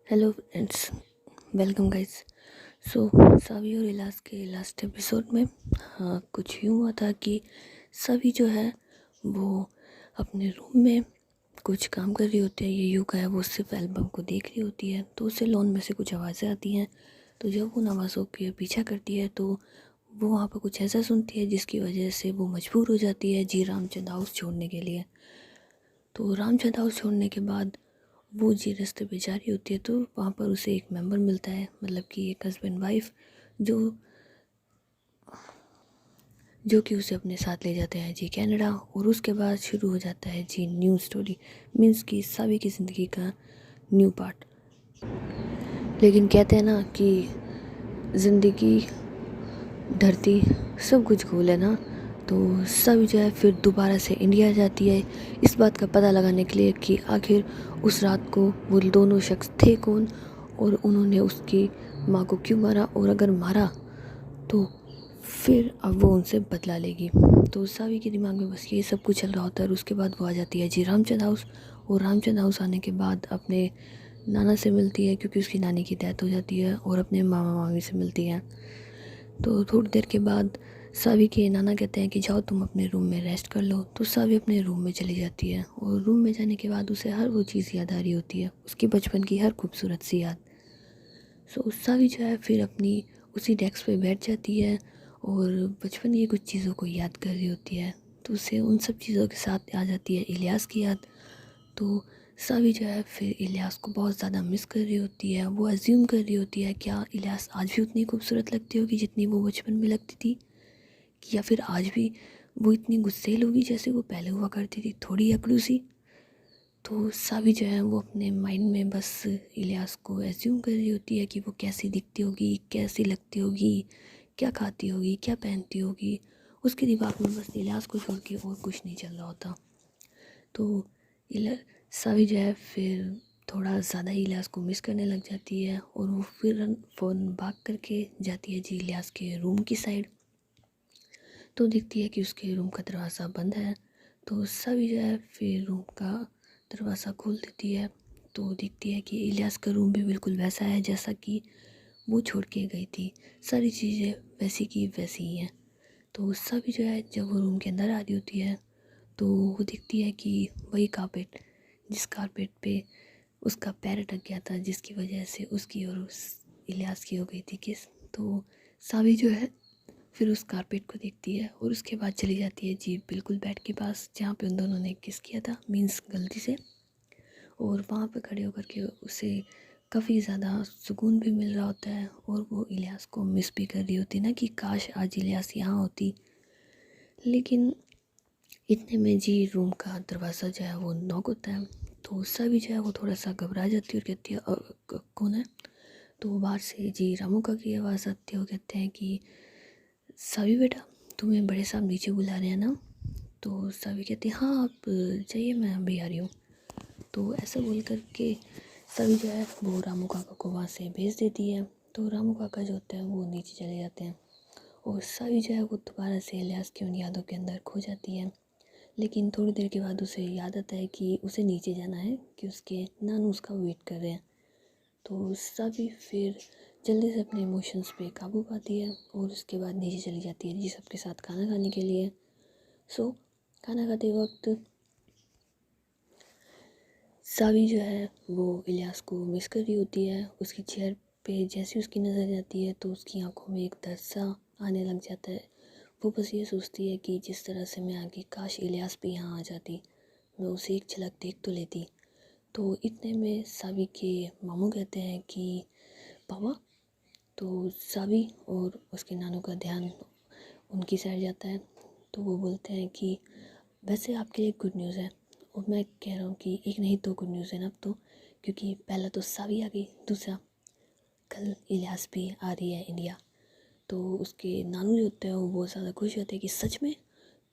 Hello friends, welcome guys. So सावी और इलाज के लास्ट एपिसोड में कुछ यूँ हुआ था कि सावी जो है वो अपने रूम में कुछ काम कर रही होती है। ये युका है, वो सिर्फ एल्बम को देख रही होती है। तो उसे लॉन में से कुछ आवाज़ें आती हैं। तो जब वो उन आवाज़ों के पीछा करती है तो वो वहाँ पर कुछ ऐसा सुनती है जिसकी वजह से वो मजबूर हो जाती है जी रामचंद हाउस छोड़ने के लिए। तो रामचंद हाउस छोड़ने के बाद वो जी रास्ते पे जा रही होती है तो वहाँ पर उसे एक मेंबर मिलता है, मतलब कि एक हस्बैंड वाइफ जो जो कि उसे अपने साथ ले जाते हैं जी कनाडा। और उसके बाद शुरू हो जाता है जी न्यू स्टोरी, मीन्स की सावी की ज़िंदगी का न्यू पार्ट। लेकिन कहते हैं ना कि ज़िंदगी धरती सब कुछ गोल है ना। तो सभी जो है फिर दोबारा से इंडिया जाती है इस बात का पता लगाने के लिए कि आखिर उस रात को वो दोनों शख्स थे कौन और उन्होंने उसकी माँ को क्यों मारा, और अगर मारा तो फिर अब वो उनसे बदला लेगी। तो सावी के दिमाग में बस ये सब कुछ चल रहा होता है। और उसके बाद वो आ जाती है जी रामचंद हाउस। और रामचंद हाउस आने के बाद अपने नाना से मिलती है क्योंकि उसकी नानी की डेथ हो जाती है, और अपने मामा मामी से मिलती है। तो थोड़ी देर के बाद सावी के नाना कहते हैं कि जाओ तुम अपने रूम में रेस्ट कर लो। तो सावी अपने रूम में चली जाती है और रूम में जाने के बाद उसे हर वो चीज़ याद आ रही होती है, उसकी बचपन की हर खूबसूरत सी याद। सो सावी जो है फिर अपनी उसी डेस्क पे बैठ जाती है और बचपन की कुछ चीज़ों को याद कर रही होती है। तो उसे उन सब चीज़ों के साथ आ जाती है इलियास की याद। तो सावी जो है फिर इलियास को बहुत ज़्यादा मिस कर रही होती है। वो अज्यूम कर रही होती है क्या इलियास आज भी उतनी खूबसूरत लगती होगी जितनी वो बचपन में लगती थी, या फिर आज भी वो इतनी गुस्सैल होगी जैसे वो पहले हुआ करती थी, थोड़ी अकड़ू सी। तो सावी जो है वो अपने माइंड में बस इलियास को एज्यूम कर रही होती है कि वो कैसी दिखती होगी, कैसी लगती होगी, क्या खाती होगी, क्या पहनती होगी। उसके दिमाग में बस इलियास को छोड़ के और कुछ नहीं चल रहा होता। तो इला सावी जो है फिर थोड़ा ज़्यादा ही इलियास को मिस करने लग जाती है और वो फिर फ़ौरन भाग करके जाती है जी इलियास के रूम की साइड। तो दिखती है कि उसके रूम का दरवाज़ा बंद है। तो सभी जो है फिर रूम का दरवाज़ा खोल देती है। तो दिखती है कि इलियास का रूम भी बिल्कुल वैसा है जैसा कि वो छोड़ के गई थी। सारी चीज़ें वैसी की वैसी ही हैं। तो सभी जो है जब वो रूम के अंदर आ रही होती है तो वो दिखती है कि वही कारपेट, जिस कारपेट पे उसका पैर अटक गया था, जिसकी वजह से उसकी और उस इलियास की हो गई थी किस। तो सावी जो है फिर उस कारपेट को देखती है और उसके बाद चली जाती है जी बिल्कुल बेड के पास जहाँ पे उन दोनों ने किस किया था, मीन्स गलती से। और वहाँ पे खड़े होकर के उसे काफ़ी ज़्यादा सुकून भी मिल रहा होता है और वो इलियास को मिस भी कर रही होती ना कि काश आज इलियास यहाँ होती। लेकिन इतने में जी रूम का दरवाज़ा जो है वो नॉक होता है। तो सभी जो है वो थोड़ा सा घबरा जाती है और कहती है कौन है?" तो बाहर से जी रामू का की आवाज़ आती है। वो कहते हैं कि सावी बेटा, तुम्हें बड़े साहब नीचे बुला रहे हैं ना। तो सावी कहती है हाँ आप जाइए, मैं अभी आ रही हूँ। तो ऐसा बोल कर के सावी जो है वो रामू काका को वहाँ से भेज देती है। तो रामू काका जो होते हैं वो नीचे चले जाते हैं और सावी जो है वो दोबारा से इलियास की उन यादों के अंदर खो जाती है। लेकिन थोड़ी देर के बाद उसे याद आता है कि उसे नीचे जाना है, कि उसके नानू उसका वेट कर रहे हैं। तो सभी फिर जल्दी से अपने इमोशंस पे काबू पाती है और उसके बाद नीचे चली जाती है जी सबके साथ खाना खाने के लिए। सो खाना खाते वक्त सावी जो है वो इलियास को मिस कर रही होती है। उसकी चेयर पे जैसे उसकी नज़र जाती है तो उसकी आंखों में एक दर्द सा आने लग जाता है। वो बस ये सोचती है कि जिस तरह से मैं आगे काश इलियास भी यहाँ आ जाती, मैं उसे एक झलक देख तो लेती। तो इतने में सावी के मामू कहते हैं कि पापा। तो सावी और उसके नानू का ध्यान उनकी साइड जाता है। तो वो बोलते हैं कि वैसे आपके लिए गुड न्यूज़ है। और मैं कह रहा हूँ कि एक नहीं दो गुड न्यूज़ है ना अब तो, क्योंकि पहला तो सावी आ गई, दूसरा कल इलियास भी आ रही है इंडिया। तो उसके नानू जो होते हैं वो बहुत ज़्यादा खुश होते हैं कि सच में।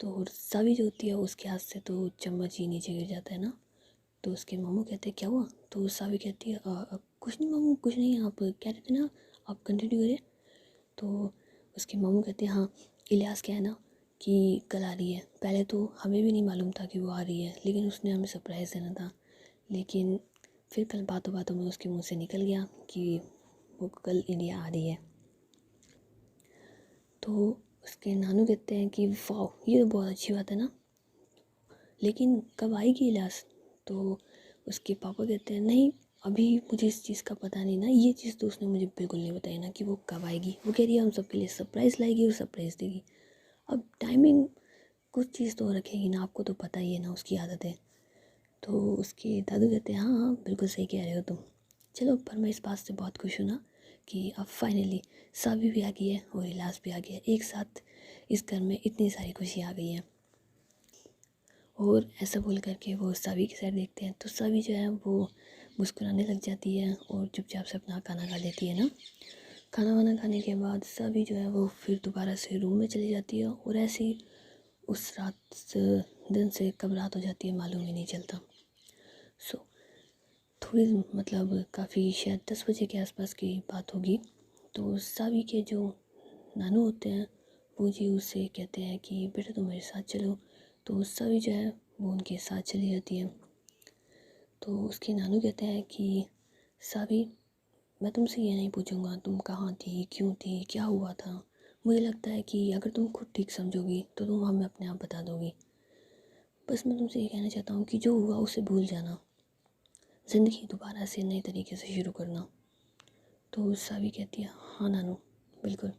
तो सावी जो होती है उसके हाथ से तो चम्मच ही नीचे गिर जाता है ना। तो उसके मामू कहते हैं क्या हुआ? तो सावी कहती है कुछ नहीं मामू, कुछ नहीं, आप कह रहे थे ना, आप कंटिन्यू करिए। तो उसके मामू कहते हैं हाँ, इलियास क्या है ना कि कल आ रही है। पहले तो हमें भी नहीं मालूम था कि वो आ रही है, लेकिन उसने हमें सरप्राइज़ देना था। लेकिन फिर कल बातों बातों में उसके मुंह से निकल गया कि वो कल इंडिया आ रही है। तो उसके नानू कहते हैं कि वाह, ये तो बहुत अच्छी बात है ना, लेकिन कब आएगी इलाज? तो उसके पापा कहते हैं नहीं, अभी मुझे इस चीज़ का पता नहीं ना, ये चीज़ तो उसने मुझे बिल्कुल नहीं बताई ना कि वो कब आएगी। वो कह रही है हम सबके लिए सरप्राइज़ लाएगी और सरप्राइज़ देगी। अब टाइमिंग कुछ चीज़ तो रखेगी ना, आपको तो पता ही है ना उसकी आदत है। तो उसके दादू कहते हैं हाँ हाँ बिल्कुल सही कह रहे हो तुम। चलो, पर मैं इस बात से बहुत खुश हूँ ना कि अब फाइनली सावी भी आ गई है और इलाज भी आ गया है, एक साथ इस घर में इतनी सारी खुशी आ गई है। और ऐसा बोल करके वो सावी की साइड देखते हैं तो सावी जो है वो मुस्कुराने लग जाती है और चुपचाप से अपना खाना खा लेती है ना। खाना वाना खाने के बाद सावी जो है वो फिर दोबारा से रूम में चली जाती है और ऐसे ही उस दिन से कब रात हो जाती है मालूम ही नहीं चलता। सो थोड़ी मतलब काफ़ी शायद 10 बजे के आसपास की बात होगी। तो सावी के जो नानू होते हैं वो जी उससे कहते हैं कि बेटा तुम मेरे साथ चलो। तो सावी जो है वो उनके साथ चली जाती है। तो उसके नानू कहते हैं कि सावी, मैं तुमसे ये नहीं पूछूंगा तुम कहाँ थी, क्यों थी, क्या हुआ था। मुझे लगता है कि अगर तुम खुद ठीक समझोगी तो तुम हमें अपने आप बता दोगी। बस मैं तुमसे ये कहना चाहता हूँ कि जो हुआ उसे भूल जाना, ज़िंदगी दोबारा से नए तरीके से शुरू करना। तो सावी कहती है हाँ नानू, बिल्कुल।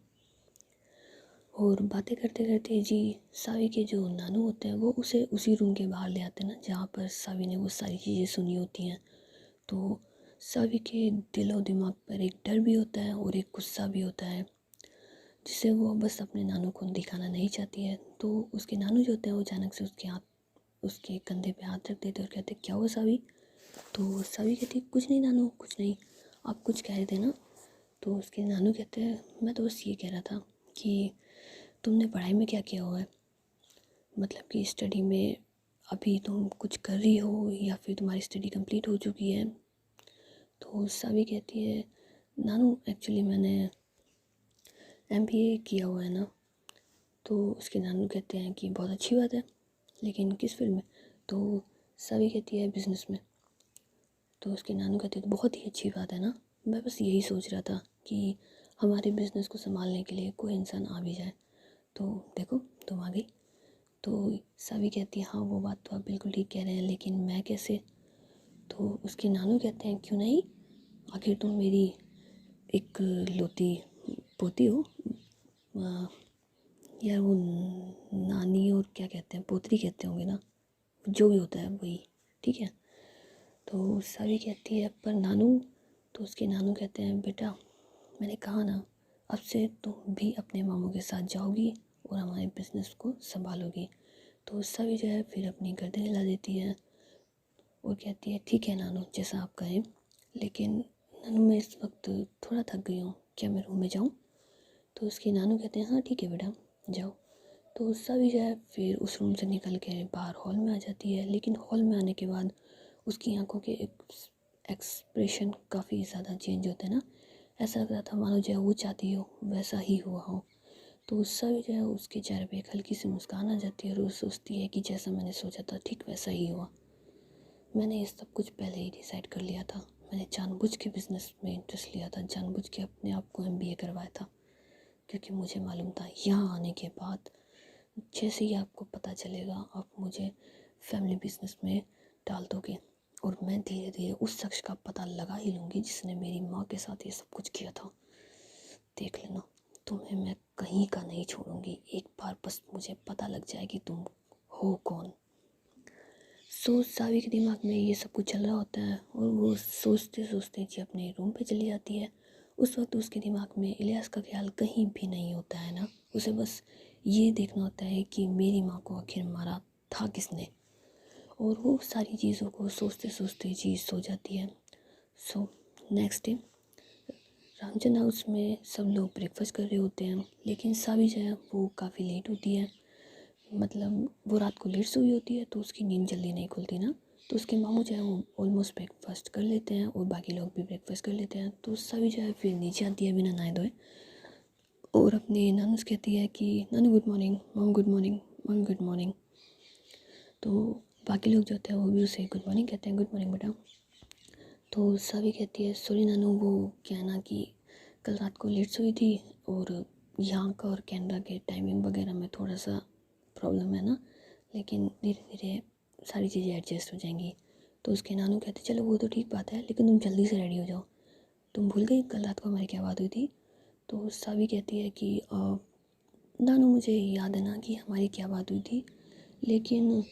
और बातें करते करते जी सावी के जो नानू होते हैं वो उसे उसी रूम के बाहर ले आते हैं ना जहाँ पर सावी ने वो सारी चीज़ें सुनी होती हैं। तो सावी के दिलो दिमाग पर एक डर भी होता है और एक गुस्सा भी होता है जिसे वो बस अपने नानू को दिखाना नहीं चाहती है। तो उसके नानू जो होते हैं वो अचानक से उसके कंधे पे हाथ रख देते और कहते क्या हुआ सावी? तो सावी कहती कुछ नहीं नानू, कुछ नहीं, आप कुछ कह रहे थे ना। तो उसके नानू कहते हैं मैं तो बस ये कह रहा था कि तुमने पढ़ाई में क्या किया हुआ है, मतलब कि स्टडी में अभी तुम कुछ कर रही हो या फिर तुम्हारी स्टडी कंप्लीट हो चुकी है। तो सावी कहती है नानू एक्चुअली मैंने MBA किया हुआ है ना। तो उसके नानू कहते हैं कि बहुत अच्छी बात है, लेकिन किस फील्ड में? तो सावी कहती है बिज़नेस में। तो उसके नानू कहते हैं तो बहुत ही अच्छी बात है ना, मैं बस यही सोच रहा था कि हमारे बिज़नेस को संभालने के लिए कोई इंसान आ भी जाए। तो देखो तुम आ गई। तो सावी कहती है हाँ वो बात तो आप बिल्कुल ठीक कह रहे हैं, लेकिन मैं कैसे? तो उसके नानू कहते हैं क्यों नहीं, आखिर तुम मेरी एक लौती पोती हो। यार वो नानी और क्या कहते हैं, पोतरी कहते होंगे ना, जो भी होता है वही, ठीक है। तो सावी कहती है पर नानू। तो उसके नानू कहते हैं बेटा मैंने कहा ना, अब से तुम भी अपने मामू के साथ जाओगी और हमारे बिज़नेस को संभालोगी। तो सावी जो है फिर अपनी गर्दन हिला देती है और कहती है ठीक है नानू जैसा आप कहें, लेकिन नानू मैं इस वक्त थोड़ा थक गई हूँ, क्या मैं रूम में जाऊँ? तो उसके नानू कहते हैं हाँ ठीक है बेटा जाओ। तो सावी जो है फिर उस रूम से निकल के बाहर हॉल में आ जाती है, लेकिन हॉल में आने के बाद उसकी आंखों के एक्सप्रेशन काफ़ी ज़्यादा चेंज होते हैं ना, ऐसा लग रहा था मानो जो है वो चाहती हो वैसा ही हुआ हो। तो उससे भी जो है उसके चेहरे पे एक हल्की सी मुस्कान आ जाती है और वो सोचती है कि जैसा मैंने सोचा था ठीक वैसा ही हुआ। मैंने ये सब कुछ पहले ही डिसाइड कर लिया था, मैंने जानबूझ के बिज़नेस में इंटरेस्ट लिया था, जानबूझ के अपने आप को MBA करवाया था, क्योंकि मुझे मालूम था यहाँ आने के बाद जैसे ही आपको पता चलेगा आप मुझे फैमिली बिजनेस में डाल दोगे और मैं धीरे धीरे उस शख्स का पता लगा ही लूँगी जिसने मेरी माँ के साथ ये सब कुछ किया था। देख लेना, तुम्हें मैं कहीं का नहीं छोड़ूंगी, एक बार बस मुझे पता लग जाए कि तुम हो कौन। सावी के दिमाग में ये सब कुछ चल रहा होता है और वो सोचते सोचते जी अपने रूम पे चली जाती है। उस वक्त उसके दिमाग में इलियास का ख्याल कहीं भी नहीं होता है ना, उसे बस ये देखना होता है कि मेरी माँ को आखिर मारा था किसने, और वो सारी चीज़ों को सोचते सोचते जी सो जाती है। नेक्स्ट डे रामचंद हाउस में सब लोग ब्रेकफास्ट कर रहे होते हैं, लेकिन सावी जो है वो काफ़ी लेट होती है, मतलब वो रात को लेट सोई होती है तो उसकी नींद जल्दी नहीं खुलती ना। तो उसके मामू जो है वो ऑलमोस्ट ब्रेकफास्ट कर लेते हैं और बाकी लोग भी ब्रेकफास्ट कर लेते हैं। तो सभी जो है फिर नीचे आती है बिना नहाए धोए और अपने नानू से कहती है कि नानू गुड मॉर्निंग, मम गुड मॉर्निंग, मम गुड मॉर्निंग। तो बाकी लोग जो होते हैं वो भी उसे गुड मॉर्निंग कहते हैं, गुड मॉर्निंग बेटा। तो सावी कहती है सॉरी नानू, वो क्या है ना कि कल रात को लेट सोई थी और यहाँ का और कनाडा के टाइमिंग वगैरह में थोड़ा सा प्रॉब्लम है ना, लेकिन धीरे धीरे सारी चीज़ें एडजस्ट हो जाएंगी। तो उसके नानू कहते चलो वो तो ठीक बात है, लेकिन तुम जल्दी से रेडी हो जाओ, तुम भूल गई कल रात को हमारी क्या बात हुई थी। तो सावी कहती है कि नानू मुझे याद है ना कि हमारी क्या बात हुई थी, लेकिन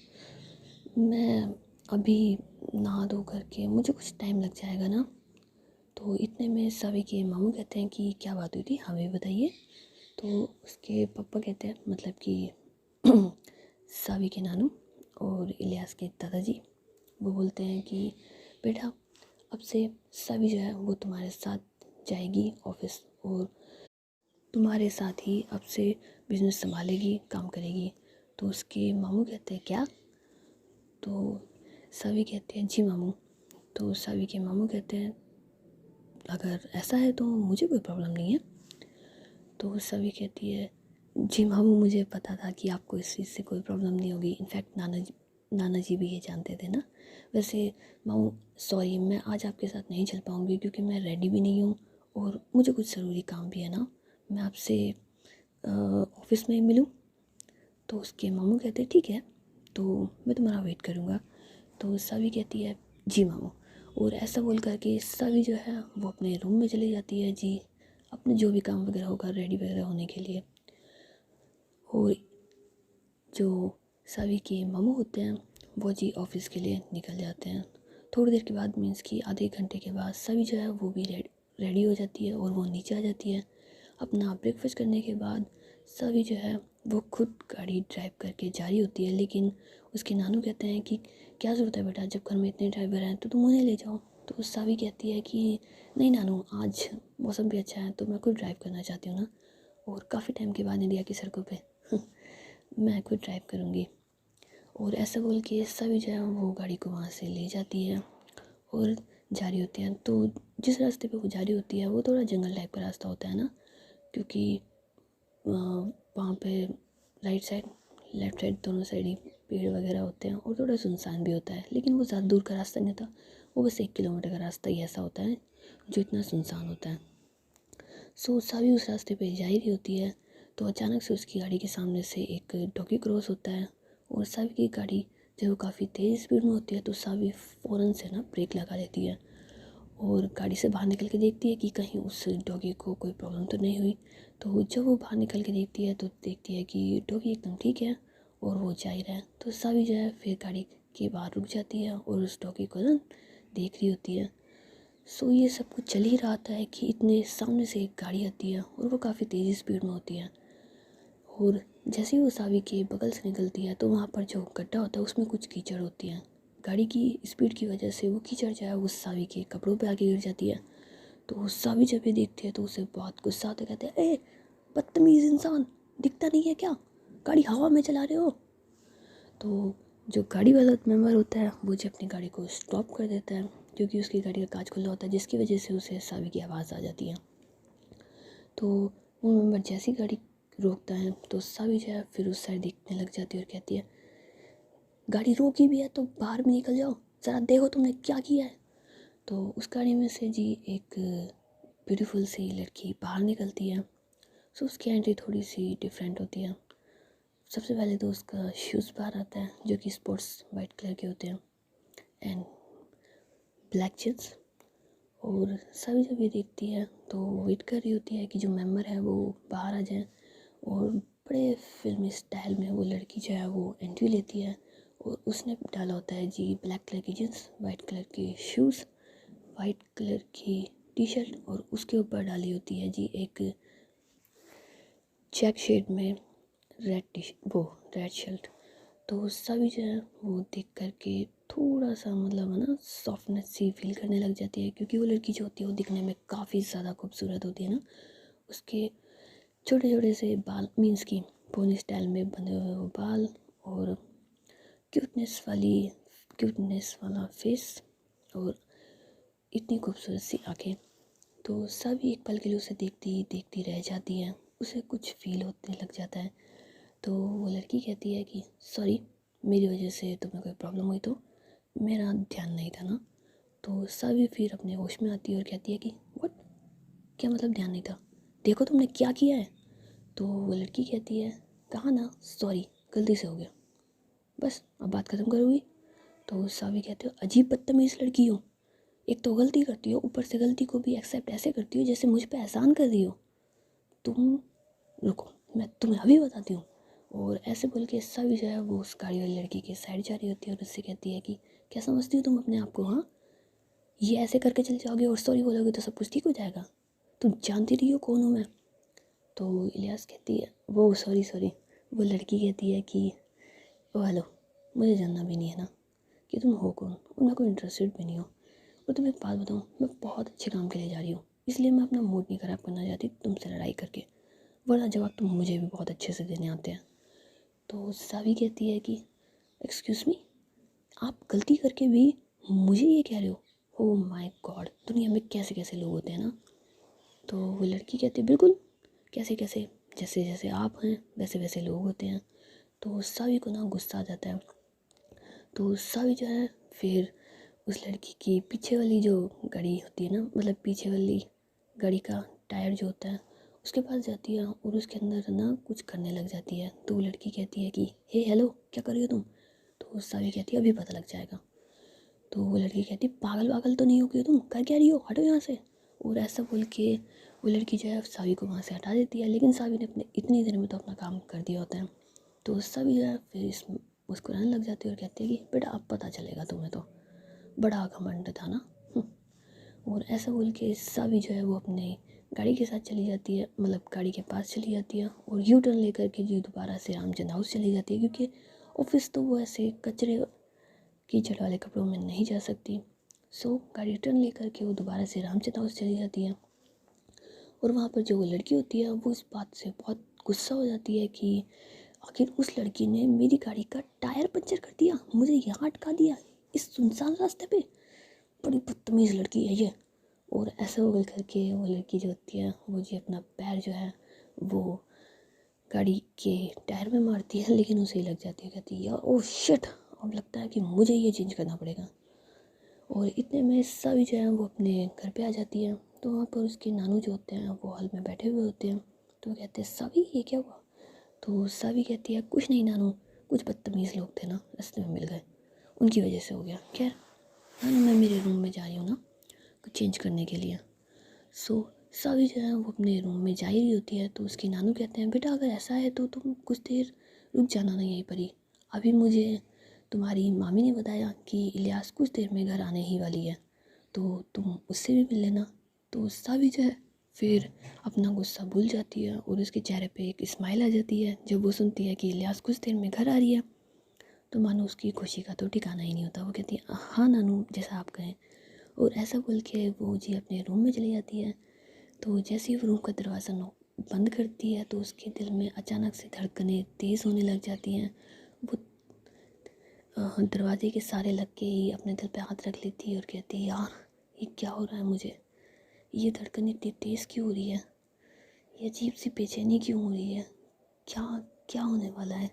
मैं अभी नहा धो करके मुझे कुछ टाइम लग जाएगा ना। तो इतने में सावी के मामू कहते हैं कि क्या बात हुई थी हमें बताइए। तो उसके पापा कहते हैं मतलब कि सावी के नानू और इलियास के दादाजी, वो बोलते हैं कि बेटा अब से सावी जो है वो तुम्हारे साथ जाएगी ऑफिस और तुम्हारे साथ ही अब से बिजनेस संभालेगी, काम करेगी। तो उसके मामू कहते हैं क्या? तो सावी कहते हैं जी मामू। तो सावी के मामू कहते हैं अगर ऐसा है तो मुझे कोई प्रॉब्लम नहीं है। तो सावी कहती है जी मामू, मुझे पता था कि आपको इस चीज़ से कोई प्रॉब्लम नहीं होगी, इनफैक्ट नाना जी भी ये जानते थे ना। वैसे मामू सॉरी, मैं आज आपके साथ नहीं चल पाऊँगी क्योंकि मैं रेडी भी नहीं हूँ और मुझे कुछ ज़रूरी काम भी है ना, मैं आपसे ऑफिस में ही मिलूँ। तो उसके मामू कहते हैं ठीक है, तो मैं तुम्हारा वेट करूँगा। तो सावी कहती है जी मामू, और ऐसा बोल करके सावी जो है वो अपने रूम में चली जाती है जी, अपने जो भी काम वगैरह होगा रेडी वगैरह होने के लिए। और जो सावी के मामू होते हैं वो जी ऑफिस के लिए निकल जाते हैं। थोड़ी देर के बाद मीन्स कि आधे घंटे के बाद सावी जो है वो भी रेडी हो जाती है और वो नीचे आ जाती है। अपना ब्रेकफास्ट करने के बाद सावी जो है वो खुद गाड़ी ड्राइव करके जा रही होती है, लेकिन उसके नानू कहते हैं कि क्या ज़रूरत है बेटा, जब घर में इतने ड्राइवर हैं तो तुम उन्हें ले जाओ। तो सावी कहती है कि नहीं नानू, आज मौसम भी अच्छा है तो मैं खुद ड्राइव करना चाहती हूँ ना, और काफ़ी टाइम के बाद इंडिया की सड़कों पे मैं खुद ड्राइव करूँगी। और ऐसा बोल के सभी जो है वो गाड़ी को वहाँ से ले जाती है और जा रही होती है। तो जिस रास्ते पे वो जा रही होती है वो थोड़ा जंगल टाइप का रास्ता होता है ना, क्योंकि वहाँ पे राइट साइड लेफ़्ट साइड दोनों साइड ही पेड़ वगैरह होते हैं और थोड़ा सुनसान भी होता है, लेकिन वो ज़्यादा दूर का रास्ता नहीं होता, वो बस 1 किलोमीटर का रास्ता ही ऐसा होता है जो इतना सुनसान होता है। सो सावी उस रास्ते पे जा ही रही होती है तो अचानक से उसकी गाड़ी के सामने से एक डॉगी क्रॉस होता है और सावी की गाड़ी जब वो काफ़ी तेज़ स्पीड में होती है तो सावी फ़ौरन से ना ब्रेक लगा लेती है और गाड़ी से बाहर निकल के देखती है कि कहीं उस डॉगी को कोई प्रॉब्लम तो नहीं हुई। तो जब वो बाहर निकल के देखती है तो देखती है कि डॉगी एकदम ठीक है और वो जा ही रहा है। तो सावी जो है फिर गाड़ी के बाहर रुक जाती है और उस डॉगी को ना देख रही होती है। सो ये सब कुछ चल ही रहा था है कि इतने सामने से एक गाड़ी आती है और वो काफ़ी तेज़ी स्पीड में होती है और जैसे ही वो सावी के बगल से निकलती है तो वहाँ पर जो गड्ढा होता है उसमें कुछ कीचड़ होती है। गाड़ी की स्पीड की वजह से वो कीचड़ जो है उस सावी के कपड़ों पे आके गिर जाती है। तो सावी जब ये देखती है तो उसे बहुत गुस्सा आता है, कहते हैं ए बदतमीज़ इंसान, दिखता नहीं है क्या, गाड़ी हवा में चला रहे हो। तो जो गाड़ी वाला मेंबर होता है वो जो अपनी गाड़ी को स्टॉप कर देता है क्योंकि उसकी गाड़ी का कांच खुला होता है, जिसकी वजह से उसे सावी की आवाज़ आ जाती है। तो वो मेंबर जैसी गाड़ी रोकता है तो सावी जो है फिर उस साइड देखने लग जाती है और कहती है गाड़ी रोकी भी है तो बाहर भी निकल जाओ, ज़रा देखो तुमने क्या किया है। तो उस गाड़ी में से जी एक ब्यूटीफुल सी लड़की बाहर निकलती है। सो उसकी एंट्री थोड़ी सी डिफरेंट होती है। सबसे पहले तो उसका शूज़ बाहर आता है जो कि स्पोर्ट्स वाइट कलर के होते हैं एंड ब्लैक जींस। और सभी जब ये देखती है तो वो वेट कर रही होती है कि जो मेंबर है वो बाहर आ जाए और बड़े फिल्मी स्टाइल में वो लड़की जो है वो एंट्री लेती है और उसने डाला होता है जी ब्लैक कलर की जींस, वाइट कलर की शूज़, वाइट कलर की टी शर्ट और उसके ऊपर डाली होती है जी एक चेक शेड में रेड शर्ट। तो सभी जो है वो देख करके थोड़ा सा मतलब है ना सॉफ्टनेस सी फील करने लग जाती है क्योंकि वो लड़की जो होती है वो दिखने में काफ़ी ज़्यादा खूबसूरत होती है ना। उसके छोटे छोटे से बाल मीन्स की पोनी स्टाइल में बंधे हुए वो बाल और क्यूटनेस वाला फेस और इतनी खूबसूरत सी आँखें। तो सभी एक पल के लिए उसे देखती रह जाती है, उसे कुछ फील होने लग जाता है। तो वो लड़की कहती है कि सॉरी, मेरी वजह से तुम्हें कोई प्रॉब्लम हुई तो मेरा ध्यान नहीं था ना। तो सावी फिर अपने होश में आती है और कहती है कि व्हाट, क्या मतलब ध्यान नहीं था, देखो तुमने क्या किया है। तो वो लड़की कहती है कहा ना सॉरी, गलती से हो गया, बस अब बात ख़त्म करोगी। तो सावी कहते हो अजीब बदतमीज़ लड़की हो, एक तो गलती करती हो, ऊपर से गलती को भी एक्सेप्ट ऐसे करती हो जैसे मुझ पे एहसान कर रही हो तुम। रुको मैं तुम्हें अभी बताती हूँ। और ऐसे बोल के सावी जो है वो उस गाड़ी वाली लड़की के साइड जा रही होती है और उससे कहती है कि क्या समझती हो तुम अपने आप को, हाँ ये ऐसे करके चले जाओगे और सॉरी बोलोगे तो सब कुछ ठीक हो जाएगा, तुम जानती रही हो कौन हूँ मैं। तो इलियास कहती है वो सॉरी सॉरी, वो लड़की कहती है कि ओ हेलो, मुझे जानना भी नहीं है ना कि तुम हो कौन, और मैं कोई इंटरेस्टेड भी नहीं हूँ। और तुम्हें एक बात बताऊँ, मैं बहुत अच्छे काम के लिए जा रही हूँ, इसलिए मैं अपना मूड नहीं ख़राब करना चाहती तुमसे लड़ाई करके, वरना जवाब तुम मुझे भी बहुत अच्छे से देने आते हैं। तो सावी कहती है कि एक्सक्यूज़ मी, आप गलती करके भी मुझे ये कह रहे हो, ओ माय गॉड, दुनिया में कैसे कैसे लोग होते हैं ना। तो वो लड़की कहती है बिल्कुल, कैसे कैसे, जैसे जैसे आप हैं वैसे वैसे लोग होते हैं। तो सावी को ना गुस्सा आ जाता है। तो सावी जो है फिर उस लड़की की पीछे वाली जो गाड़ी होती है ना, मतलब पीछे वाली गाड़ी का टायर जो होता है उसके पास जाती है और उसके अंदर ना कुछ करने लग जाती है। तो वो लड़की कहती है कि हे हेलो, क्या कर रही हो तुम। तो सावी कहती है अभी पता लग जाएगा। तो वो लड़की कहती है पागल वागल तो नहीं हो गई तुम, कर क्या रही हो, हटो यहाँ से। और ऐसा बोल के वो लड़की जो है सावी को वहाँ से हटा देती है, लेकिन सावी ने अपने इतनी देर में तो अपना काम कर दिया होता है। तो सावी जो है फिर इस मुस्कुराने लग जाती है और कहती है कि बेटा अब पता चलेगा तुम्हें, तो बड़ा घमंड था ना। और ऐसा बोल के सावी जो है वो अपने गाड़ी के साथ चली जाती है, मतलब गाड़ी के पास चली जाती है और यू टर्न लेकर के जो दोबारा से रामचंद हाउस चली जाती है, क्योंकि ऑफिस तो वो ऐसे कचरे कीचड़ वाले कपड़ों में नहीं जा सकती। सो गाड़ी टर्न लेकर के वो दोबारा से रामचंद हाउस चली जाती है। और वहाँ पर जो वो लड़की होती है वो इस बात से बहुत गुस्सा हो जाती है कि आखिर उस लड़की ने मेरी गाड़ी का टायर पंचर कर दिया, मुझे यहाँ अटका दिया इस सुनसान रास्ते पे, बड़ी बदतमीज़ लड़की है ये। और ऐसा बोल करके वो लड़की जो होती है वो जी अपना पैर जो है वो गाड़ी के टायर में मारती है, लेकिन उसे लग जाती है, कहती है यार ओह शिट, अब लगता है कि मुझे ये चेंज करना पड़ेगा। और इतने में सावी जो है वो अपने घर पे आ जाती है। तो वहाँ पर उसके नानू जो होते हैं वो हॉल में बैठे हुए होते हैं। तो वो कहते हैं सावी ये क्या हुआ। तो सावी कहती है कुछ नहीं नानू, कुछ बदतमीज़ लोग थे ना रास्ते में मिल गए, उनकी वजह से हो गया। खैर नानू मैं मेरे रूम में जा रही हूँ ना कुछ चेंज करने के लिए। सो सावी जो है वो अपने रूम में जा ही रही होती है। तो उसके नानू कहते हैं बेटा अगर ऐसा है तो तुम कुछ देर रुक जाना ना यहीं पर ही, अभी मुझे तुम्हारी मामी ने बताया कि इलियास कुछ देर में घर आने ही वाली है, तो तुम उससे भी मिल लेना। तो सावी जो है फिर अपना गुस्सा भूल जाती है और उसके चेहरे पे एक स्माइल आ जाती है जब वो सुनती है कि इलियास कुछ देर में घर आ रही है। तो मानो उसकी खुशी का तो ठिकाना ही नहीं होता। वो कहती है हाँ नानू जैसा आप कहें। और ऐसा बोल के वो जी अपने रूम में चली जाती है। तो जैसे ही वो रूम का दरवाज़ा बंद करती है तो उसके दिल में अचानक से धड़कनें तेज़ होने लग जाती हैं। वो दरवाजे के सारे लग के ही अपने दिल पे हाथ रख लेती है और कहती है यार ये क्या हो रहा है मुझे, ये धड़कन इतनी तेज़ क्यों हो रही है, ये अजीब सी बेचैनी क्यों हो रही है, क्या क्या होने वाला है,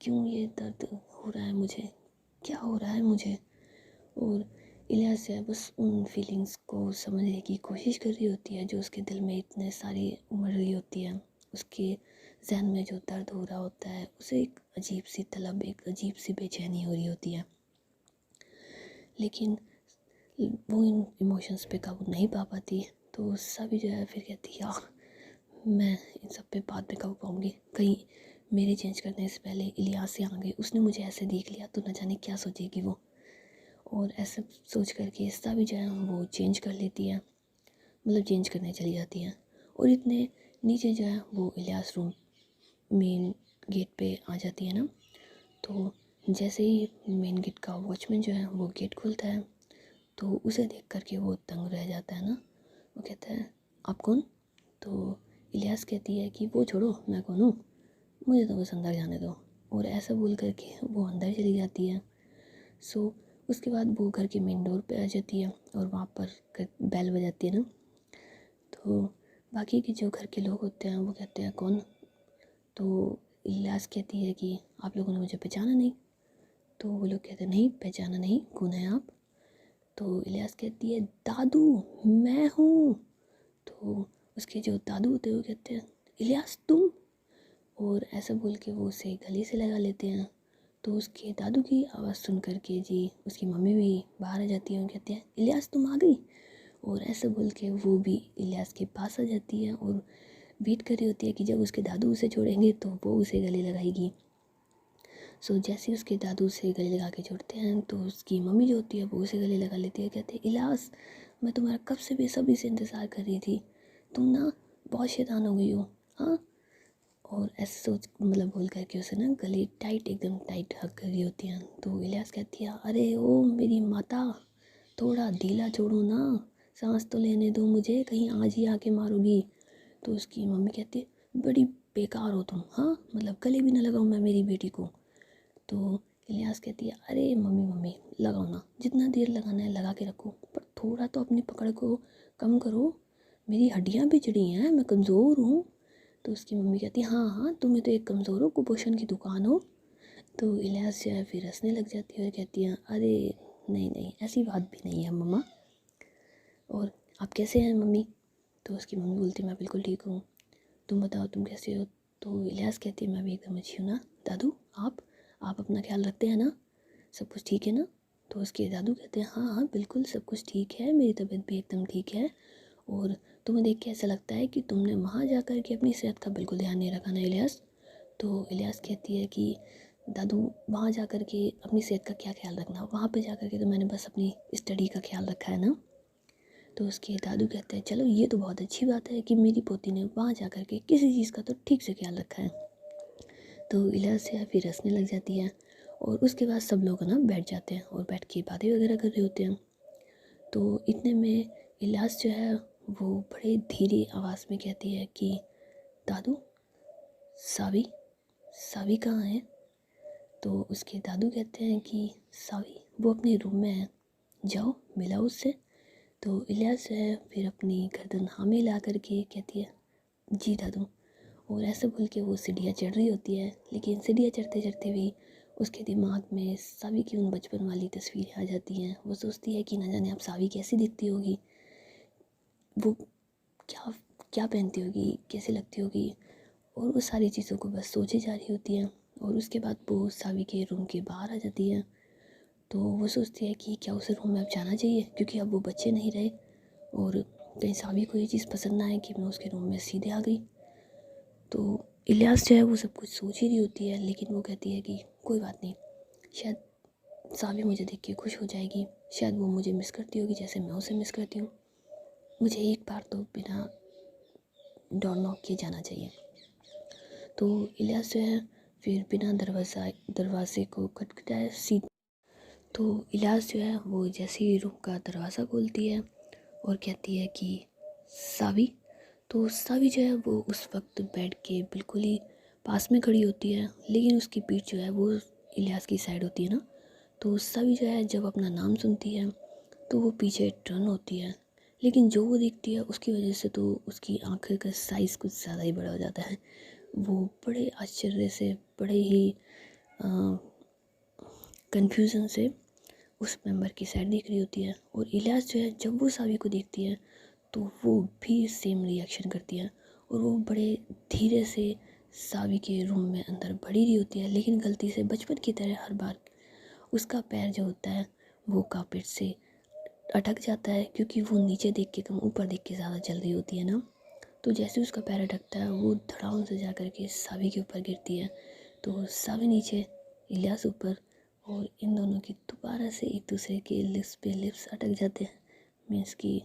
क्यों ये दर्द हो रहा है मुझे, क्या हो रहा है मुझे। और इलियास जो है बस उन फीलिंग्स को समझने की कोशिश कर रही होती है जो उसके दिल में इतने सारी उमड़ रही होती है। उसके जहन में जो दर्द हो रहा होता है उसे एक अजीब सी तलब, एक अजीब सी बेचैनी हो रही होती है, लेकिन वो इन इमोशंस पे काबू नहीं पा पाती। तो सभी जो है फिर कहती है यार मैं इन सब पे बाद में काबू पाऊँगी, कहीं मेरे चेंज करने से पहले इलियास यहाँ आ गई, उसने मुझे ऐसे देख लिया तो न जाने क्या सोचेगी वो। और ऐसा सोच करके सभी जो है वो चेंज कर लेती है, मतलब चेंज करने चली जाती हैं। और इतने नीचे जो है वो इलियास रूम मेन गेट पे आ जाती है ना। तो जैसे ही मेन गेट का वॉचमैन जो है वो गेट खोलता है तो उसे देख करके वो दंग रह जाता है ना। वो कहता है आप कौन। तो इलियास कहती है कि वो छोड़ो मैं कौन हूँ, मुझे तो बस अंदर जाने दो। और ऐसा बोल करके वो अंदर चली जाती है। सो उसके बाद वो घर के मेन डोर पे आ जाती है और वहाँ पर बेल बजाती है ना। तो बाकी के जो घर के लोग होते हैं वो कहते हैं कौन। तो इलियास कहती है कि आप लोगों ने मुझे पहचाना नहीं। तो वो लोग कहते हैं नहीं पहचाना नहीं, कौन है आप। तो इलियास कहती है दादू मैं हूँ। तो उसके जो दादू होते हैं वो कहते हैं इलियास तुम, और ऐसा बोल के वो उसे गले से लगा लेते हैं। तो उसके दादू की आवाज़ सुन कर के जी उसकी मम्मी भी बाहर आ जाती है और कहती है इलियास तुम आ गई, और ऐसा बोल के वो भी इलियास के पास आ जाती है और वेट कर रही होती है कि जब उसके दादू उसे छोड़ेंगे तो वो उसे गले लगाएगी। सो जैसे उसके दादू उसे गले लगा के छोड़ते हैं तो उसकी मम्मी जो होती है वो उसे गले लगा लेती है, कहते हैं इलियास मैं तुम्हारा कब से बेसब्री से इंतज़ार कर रही थी, तुम ना बहुत शैतान हो गई हो हाँ। और ऐसे सोच मतलब बोल करके उसे ना गले टाइट एकदम टाइट हग कर रही होती हैं। तो इलियास कहती है अरे ओ मेरी माता थोड़ा ढीला छोड़ो ना, सांस तो लेने दो मुझे, कहीं आज ही आके मारोगी। तो उसकी मम्मी कहती है बड़ी बेकार हो तुम हाँ, मतलब गले भी ना लगाऊँ मैं मेरी बेटी को। तो इलियास कहती है अरे मम्मी मम्मी लगाओ ना, जितना देर लगाना है लगा के रखो, पर थोड़ा तो अपनी पकड़ को कम करो, मेरी हड्डियाँ भी चिड़ी हैं, मैं कमज़ोर हूँ। तो उसकी मम्मी कहती है हाँ हाँ तुम्हें तो एक कमज़ोर हो कुपोषण की दुकान हो। तो इलियास जो है फिर हंसने लग जाती है और कहती है अरे नहीं नहीं ऐसी बात भी नहीं है मम्मा, और आप कैसे हैं मम्मी। तो उसकी मम्मी बोलती है मैं बिल्कुल ठीक हूँ, तुम बताओ तुम कैसे हो। तो इलियास कहती है मैं भी एकदम अच्छी हूँ ना दादू, आप अपना ख्याल रखते हैं ना, सब कुछ ठीक है ना। तो उसके दादू कहते हैं हाँ हाँ बिल्कुल सब कुछ ठीक है, मेरी तबीयत भी एकदम ठीक है, और तुम्हें देख के ऐसा लगता है कि तुमने वहाँ जा कर के अपनी सेहत का बिल्कुल ध्यान नहीं रखा ना इलियास। तो इलियास कहती है कि दादू वहाँ जा कर के अपनी सेहत का क्या ख्याल रखना, वहाँ पे जा कर के तो मैंने बस अपनी स्टडी का ख्याल रखा है ना। तो उसके दादू कहते हैं चलो ये तो बहुत अच्छी बात है कि मेरी पोती ने वहाँ जा कर के किसी चीज़ का तो ठीक से ख्याल रखा है। तो इलियास से फिर हंसने लग जाती है और उसके बाद सब लोग ना बैठ जाते हैं और बैठ के बातें वगैरह कर रहे होते हैं। तो इतने में इलियास जो है वो बड़े धीरे आवाज़ में कहती है कि दादू सावी सावी कहाँ है। तो उसके दादू कहते हैं कि सावी वो अपने रूम में है, जाओ मिलाओ उससे। तो इलियास जो है फिर अपनी गर्दन हाँ में ला करके कहती है जी दादू, और ऐसे बोल के वो सीढ़ियाँ चढ़ रही होती है, लेकिन सीढ़ियाँ चढ़ते चढ़ते भी उसके दिमाग में सावी की उन बचपन वाली तस्वीरें आ जाती हैं। वो सोचती है कि न जाने अब सावी कैसी दिखती होगी, वो क्या क्या पहनती होगी, कैसे लगती होगी, और वो सारी चीज़ों को बस सोचे जा रही होती है। और उसके बाद वो सावी के रूम के बाहर आ जाती है। तो वो सोचती है कि क्या उसे रूम में अब जाना चाहिए, क्योंकि अब वो बच्चे नहीं रहे, और कहीं सावी को ये चीज़ पसंद ना आए कि मैं उसके रूम में सीधे आ गई। तो इलियास जो है वो सब कुछ सोच ही रही होती है, लेकिन वो कहती है कि कोई बात नहीं, शायद सावी मुझे देख के खुश हो जाएगी, शायद वो मुझे मिस करती होगी जैसे मैं उसे मिस करती हूँ, मुझे एक बार तो बिना डोर नॉक किए जाना चाहिए। तो इलियास जो है फिर बिना दरवाजे को खटखटाए सीधा, तो इलियास जो है वो जैसे ही रूम का दरवाज़ा खोलती है और कहती है कि सावी। तो सावी जो है वो उस वक्त बेड के बिल्कुल ही पास में खड़ी होती है, लेकिन उसकी पीठ जो है वो इलियास की साइड होती है ना। तो सावी जो है जब अपना नाम सुनती है तो वो पीछे टर्न होती है, लेकिन जो वो देखती है उसकी वजह से तो उसकी आँखें का साइज़ कुछ ज़्यादा ही बड़ा हो जाता है। वो बड़े आश्चर्य से, बड़े ही कन्फ्यूज़न से उस मेंबर की साइड देख रही होती है। और इलियास जो है जब वो सावी को देखती है तो वो भी सेम रिएक्शन करती है, और वो बड़े धीरे से सावी के रूम में अंदर बढ़ी रही होती है, लेकिन गलती से बचपन की तरह हर बार उसका पैर जो होता है वो कारपेट से अटक जाता है, क्योंकि वो नीचे देख के कम ऊपर देख के ज़्यादा चल रही होती है ना। तो जैसे उसका पैर अटकता है वो धड़ाम से जा कर के सावी के ऊपर गिरती है। तो सावी नीचे, इलियास ऊपर, और इन दोनों की दोबारा से एक दूसरे के लिप्स पे लिप्स अटक जाते हैं, मीन्स की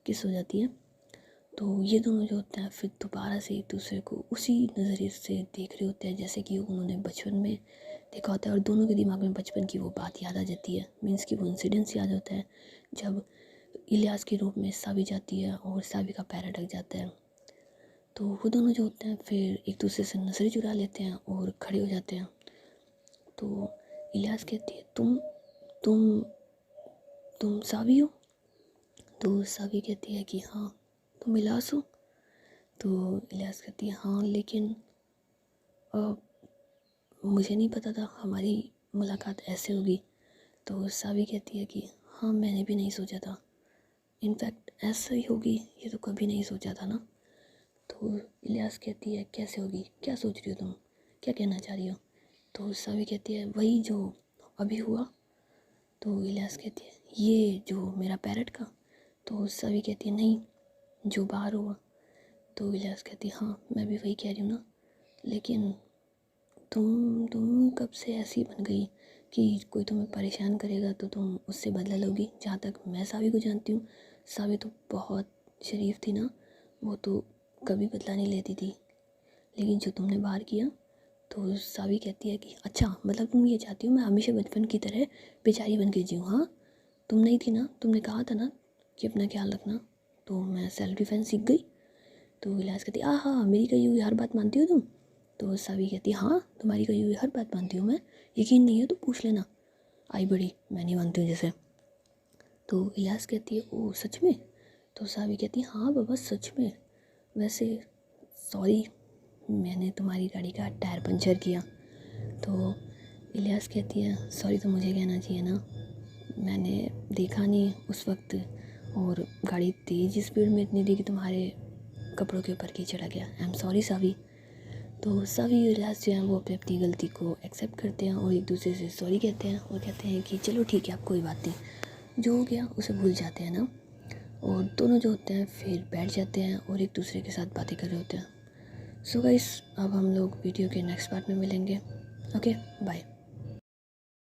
किस हो जाती है। तो ये दोनों जो होते हैं फिर दोबारा से एक दूसरे को उसी नज़रिए से देख रहे होते हैं जैसे कि उन्होंने बचपन में देखा होता है, और दोनों के दिमाग में बचपन की वो बात याद आ जाती है, मीन्स कि वो इंसिडेंस याद होता है जब इलियास के रूप में सावी जाती है और सावी का पैर अटक जाता है। तो वो दोनों जो होते हैं फिर एक दूसरे से नजरें चुरा लेते हैं और खड़े हो जाते हैं। तो इलियास कहती है तुम तुम सावी हो। तो सावी कहती है कि हाँ तुम इलियास हो। तो इलियास कहती है हाँ, लेकिन मुझे नहीं पता था हमारी मुलाकात ऐसे होगी। तो सावी कहती है कि हाँ मैंने भी नहीं सोचा था, इनफैक्ट ऐसा ही होगी ये तो कभी नहीं सोचा था ना। तो इलियास कहती है कैसे होगी, क्या सोच रही हो तुम, क्या कहना चाह रही हो। तो सावी कहती है वही जो अभी हुआ। तो इलियास कहती है ये जो मेरा पैरट का। तो सावी कहती है नहीं, जो बाहर हुआ। तो इलियास कहती है हाँ मैं भी वही कह रही हूँ ना, लेकिन तुम कब से ऐसी बन गई कि कोई तुम्हें परेशान करेगा तो तुम उससे बदला लोगी। जहाँ तक मैं सावी को जानती हूँ, सावी तो बहुत शरीफ थी ना, वो तो कभी बदला नहीं लेती थी। लेकिन जो तुमने बाहर किया। तो सावी कहती है कि अच्छा मतलब तुम ये चाहती हो मैं हमेशा बचपन की तरह बेचारी बन के जीऊँ। हाँ तुम नहीं थी ना, तुमने कहा था ना कि अपना ख्याल रखना, तो मैं सेल्फ डिफेंस सीख गई। तो इलियास कहती हाँ हाँ मेरी कही हुई हर बात मानती हो तुम। तो सावी कहती हाँ तुम्हारी कही हुई हर बात मानती हूँ मैं, यकीन नहीं है तो पूछ लेना। आई बड़ी मैं नहीं मानती हूँ जैसे। तो इलियास कहती है ओ सच में। तो सावी कहती है हाँ बाबा सच में, वैसे सॉरी मैंने तुम्हारी गाड़ी का टायर पंचर किया। तो इलियास कहती है सॉरी तो मुझे कहना चाहिए ना, मैंने देखा नहीं उस वक्त, और गाड़ी तेज़ स्पीड में इतनी थी कि तुम्हारे कपड़ों के ऊपर कीचड़ आ गया। आई एम सॉरी सावी। तो सावी और इलियास जो हैं वो अपनी गलती को एक्सेप्ट करते हैं और एक दूसरे से सॉरी कहते हैं और कहते हैं कि चलो ठीक है अब कोई बात नहीं, जो हो गया उसे भूल जाते हैं ना। और दोनों जो होते हैं फिर बैठ जाते हैं और एक दूसरे के साथ बातें कर रहे होते हैं। सो गाइस अब हम लोग वीडियो के नेक्स्ट पार्ट में मिलेंगे। Okay bye.